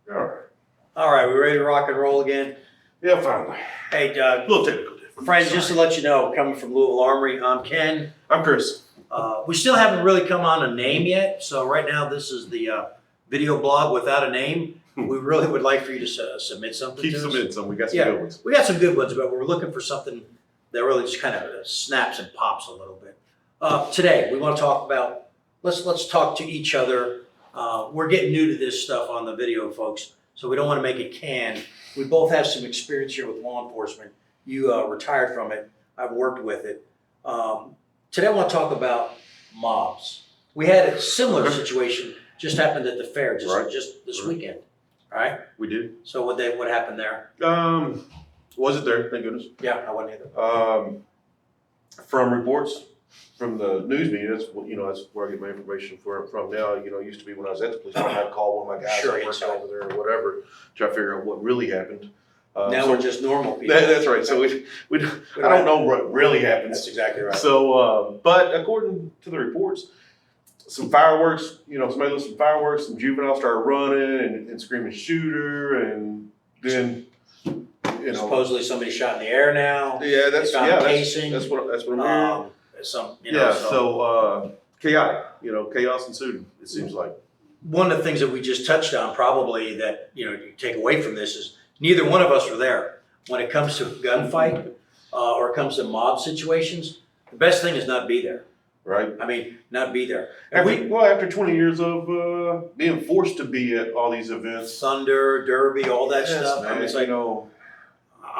All right. All right, we ready to rock and roll again? Yeah, finally. Hey, A little technical difference. friends, just to let you know, coming from Louisville Armory, I'm Ken. I'm Chris. We still haven't really come on a name yet, so right now this is the video blog without a name. We really would like for you to submit something Keep to us. submitting some. We got some Yeah. good ones. We got some good ones, but we're looking for something that really just kind of snaps and pops a little bit. Today, we want to talk about, let's talk to each other. We're getting new to this stuff on the video, folks, so we don't want to make it canned. We both have some experience here with law enforcement. You retired from it. I've worked with it. Today, I want to talk about mobs. We had a similar situation just happened at the fair just this weekend. All right. We did. So what happened there? Wasn't there? Thank goodness. Yeah, I wasn't either. From reports from the news media, that's where I get my information from now. It used to be when I was at the police, I'd call one of my guys Sure, that worked over there or whatever, try to figure out what really happened. Now we're just normal people. That's right. So I don't know what really happens. That's exactly right. So, but according to the reports, some fireworks, somebody lit some fireworks, some juveniles started running and screaming shooter, and then, Supposedly somebody shot in the air now. yeah, They found a casing. that's what I'm hearing. Chaotic, chaos ensued, it seems like. One of the things that we just touched on probably that, you take away from this is neither one of us were there. When it comes to gunfight or it comes to mob situations, the best thing is not be there. Right. I mean, not be there. After 20 years of being forced to be at all these events. Thunder, Derby, all that stuff. Man, I mean, it's like,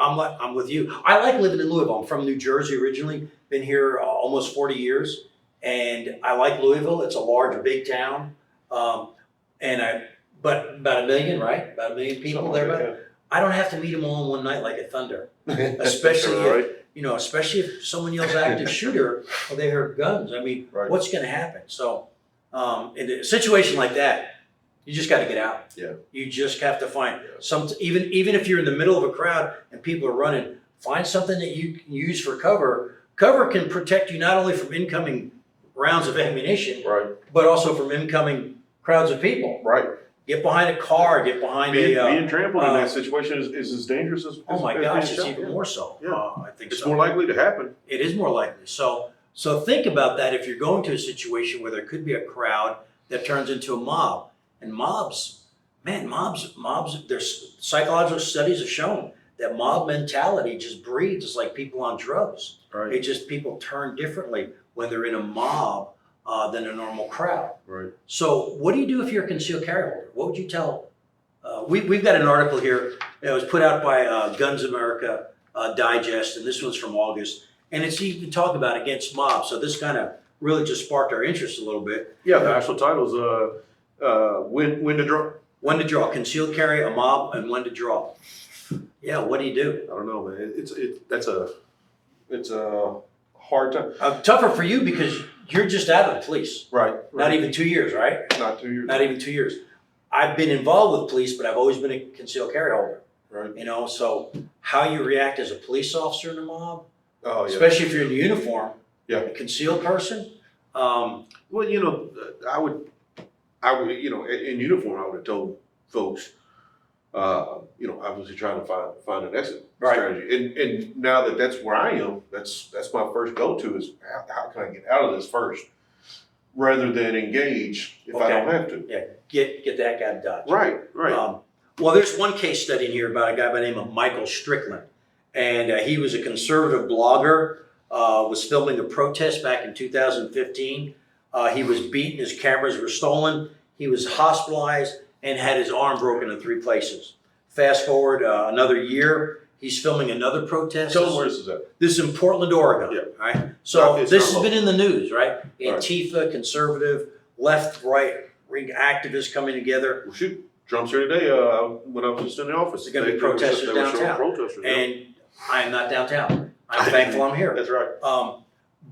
I'm with you. I like living in Louisville. I'm from New Jersey originally. Been here almost 40 years, and I like Louisville. It's a large, big town, but about 1 million, right? About 1 million people there. But I don't have to meet them all in one night like at Thunder, especially especially if someone yells active shooter or they heard guns. I mean, what's going to happen? So, in a situation like that, you just got to get out. Yeah. You just have to find some, even if you're in the middle of a crowd and people are running, find something that you can use for cover. Cover can protect you not only from incoming rounds of ammunition, but also from incoming crowds of people. Right. Get behind a car, get behind being trampled in that situation is as dangerous as oh my as gosh, being it's shot. even more so. Yeah. I think It's so. more likely to happen. It is more likely. So think about that if you're going to a situation where there could be a crowd that turns into a mob. And mobs, there's psychological studies have shown that mob mentality just breeds. It's like people on drugs. Right. It just, people turn differently when they're in a mob than a normal crowd. Right. So what do you do if you're a concealed carry holder? What would you tell? We've got an article here that was put out by Guns America Digest, and this one's from August. And it's even talking about against mobs. So this kind of really just sparked our interest a little bit. Yeah, the actual title's when to draw. When to draw, concealed carry, a mob, and when to draw. Yeah, what do you do? I don't know, man. It's a hard time. Tougher for you because you're just out of the police. Right. Not even 2 years, right? Not 2 years. Not even 2 years. I've been involved with police, but I've always been a concealed carry holder. Right. So how you react as a police officer in a mob, Oh, yeah. especially if you're in uniform, Yeah. a concealed person. Well, I would, in uniform, I would have told folks, obviously trying to find an exit strategy. And now that's where I am, that's my first go-to is how can I get out of this first, rather than engage if I don't have to. Yeah, get that guy done. Right. Well, there's one case study in here about a guy by the name of Michael Strickland, and he was a conservative blogger. Was filming a protest back in 2015. He was beaten, his cameras were stolen, he was hospitalized, and had his arm broken in 3 places. Fast forward another year, he's filming another protest. Tell them where this is at. This is in Portland, Oregon. Yeah. Right? So It's this not has been in the news, right? Right. Antifa, conservative, left, right, ring activists coming together. Well, shoot, Trump's here today. When I was just in the office, There's gonna be protesters they were showing downtown. protesters, yeah. And I am not downtown. I'm thankful I'm here. That's right.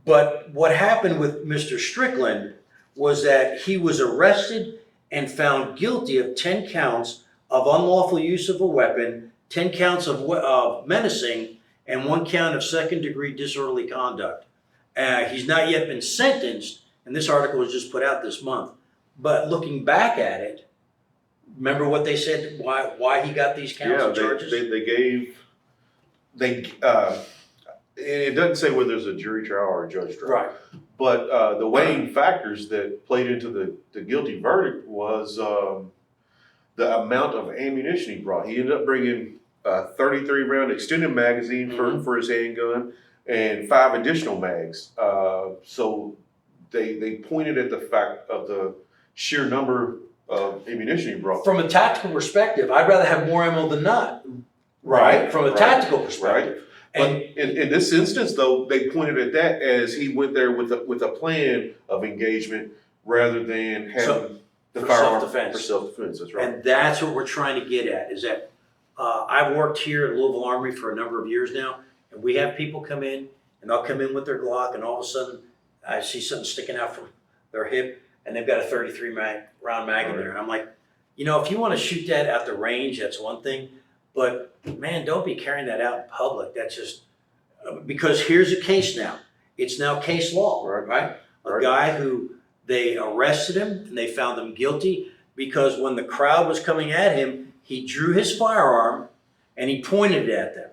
But what happened with Mr. Strickland was that he was arrested and found guilty of 10 counts of unlawful use of a weapon, 10 counts of menacing, and 1 count of second-degree disorderly conduct. He's not yet been sentenced, and this article was just put out this month. But looking back at it, Remember what they said, why he got these counts Yeah, and charges? it doesn't say whether it's a jury trial or a judge trial. Right. But the weighing factors that played into the guilty verdict was the amount of ammunition he brought. He ended up bringing a 33 round extended magazine for his handgun and 5 additional mags. So they pointed at the fact of the sheer number of ammunition he brought. From a tactical perspective, I'd rather have more ammo than not. Right? From a tactical perspective. But in this instance, though, they pointed at that as he went there with a plan of engagement rather than having the for firearm self-defense. for self-defense. That's right. And that's what we're trying to get at, is that I've worked here at Louisville Armory for a number of years now, and we have people come in, and they'll come in with their Glock, and all of a sudden, I see something sticking out from their hip, and they've got a 33 round mag in there. And I'm like, if you want to shoot that at the range, that's one thing, but man, don't be carrying that out in public. That's just, because here's a case now. It's now case law, right? A guy who they arrested him and they found him guilty because when the crowd was coming at him, he drew his firearm and he pointed it at them.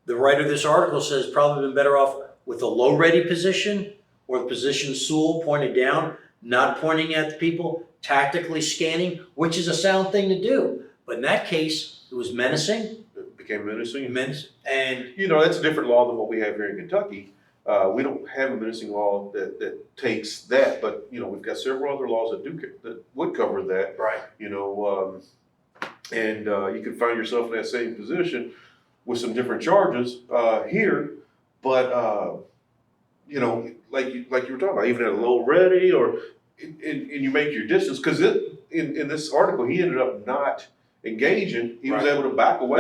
The writer of this article says probably been better off with a low ready position or the position Sewell pointed down, not pointing at the people, tactically scanning, which is a sound thing to do. But in that case, it was menacing. It became menacing. And that's a different law than what we have here in Kentucky. We don't have a menacing law that takes that, but we've got several other laws that would cover that. right. And you can find yourself in that same position with some different charges here, but like you were talking about, even at a low ready or and you make your distance, because in this article he ended up not engaging. He was able to back away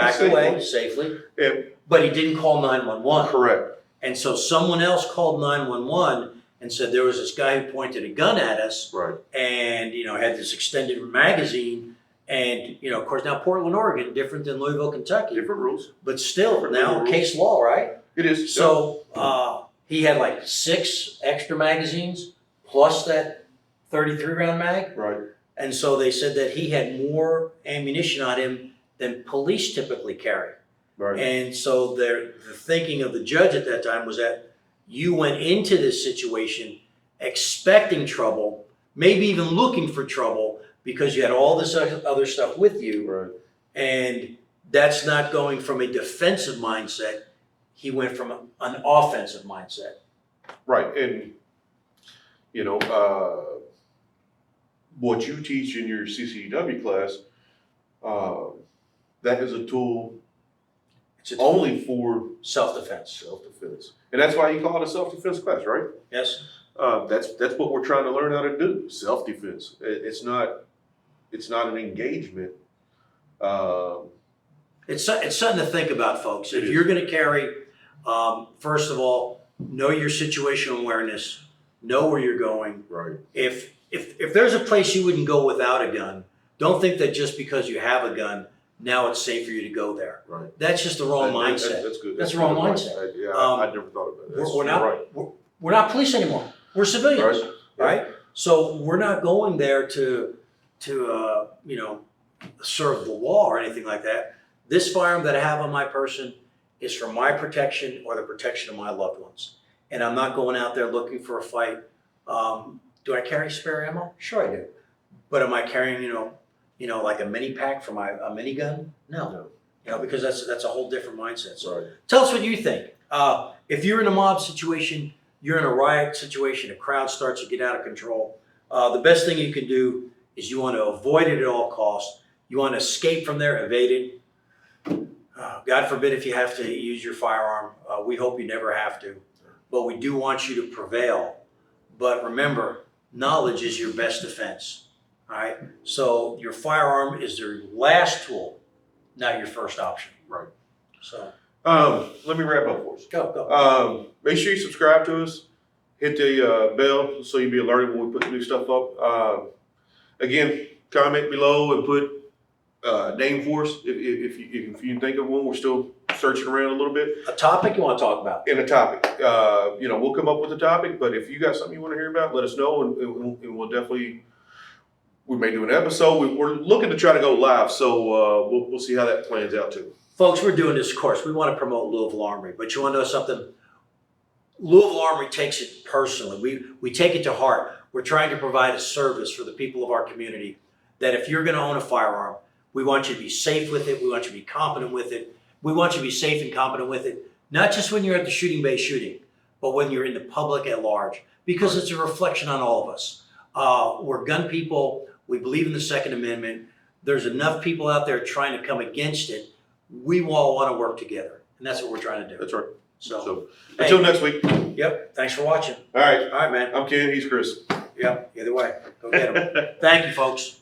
safely. And, but he didn't call 911. correct. And so someone else called 911 and said there was this guy who pointed a gun at us, Right. and had this extended magazine, and of course now Portland, Oregon, different than Louisville, Kentucky, Different rules. but still Different now rules. case law, right? It is. So he had like 6 extra magazines plus that 33 round mag, Right. and so they said that he had more ammunition on him than police typically carry. Right. And so the thinking of the judge at that time was that you went into this situation expecting trouble, maybe even looking for trouble because you had all this other stuff with you. Right. And that's not going from a defensive mindset. He went from an offensive mindset. Right. And what you teach in your CCW class, that is a tool It's only for self-defense. self-defense. And that's why you call it a self-defense class, right? Yes. That's what we're trying to learn how to do. Self-defense. It's not an engagement. It's something to think about, folks. It If is. you're going to carry, first of all, know your situational awareness, know where you're going. Right. If there's a place you wouldn't go without a gun, don't think that just because you have a gun, now it's safe for you to go there. Right. That's just the wrong mindset. That's good. That's the wrong good advice. mindset. I never thought about that. We're not right. we're not police anymore. We're civilians, Right. right? So we're not going there to serve the law or anything like that. This firearm that I have on my person is for my protection or the protection of my loved ones. And I'm not going out there looking for a fight. Do I carry spare ammo? Sure I do. But am I carrying, like a mini pack for a minigun? No. Because that's a whole different mindset. So Right. tell us what you think. If you're in a mob situation, you're in a riot situation, a crowd starts to get out of control, the best thing you can do is you want to avoid it at all costs. You want to escape from there, evade it. God forbid if you have to use your firearm. We hope you never have to. But we do want you to prevail. But remember, knowledge is your best defense. All right? So your firearm is your last tool, not your first option. Right. So Let me wrap up for us. go. Make sure you subscribe to us. Hit the bell so you'll be alerted when we put new stuff up. Again, comment below and put name for us if you can think of one. We're still searching around a little bit. A topic you want to talk about? In a topic, we'll come up with a topic. But if you got something you want to hear about, let us know, and we'll definitely we may do an episode. We're looking to try to go live, so we'll see how that plans out too. Folks, we're doing this course. We want to promote Louisville Armory, but you want to know something? Louisville Armory takes it personally. We take it to heart. We're trying to provide a service for the people of our community that if you're going to own a firearm, we want you to be safe with it. We want you to be competent with it. We want you to be safe and competent with it, not just when you're at the shooting bay shooting, but when you're in the public at large, because it's a reflection on all of us. We're gun people. We believe in the Second Amendment. There's enough people out there trying to come against it. We all want to work together, and that's what we're trying to do. That's right. So hey, until next week. Yep. Thanks for watching. All right. All right, man. I'm Ken. He's Chris. Yep. Either way, go get them. Thank you, folks.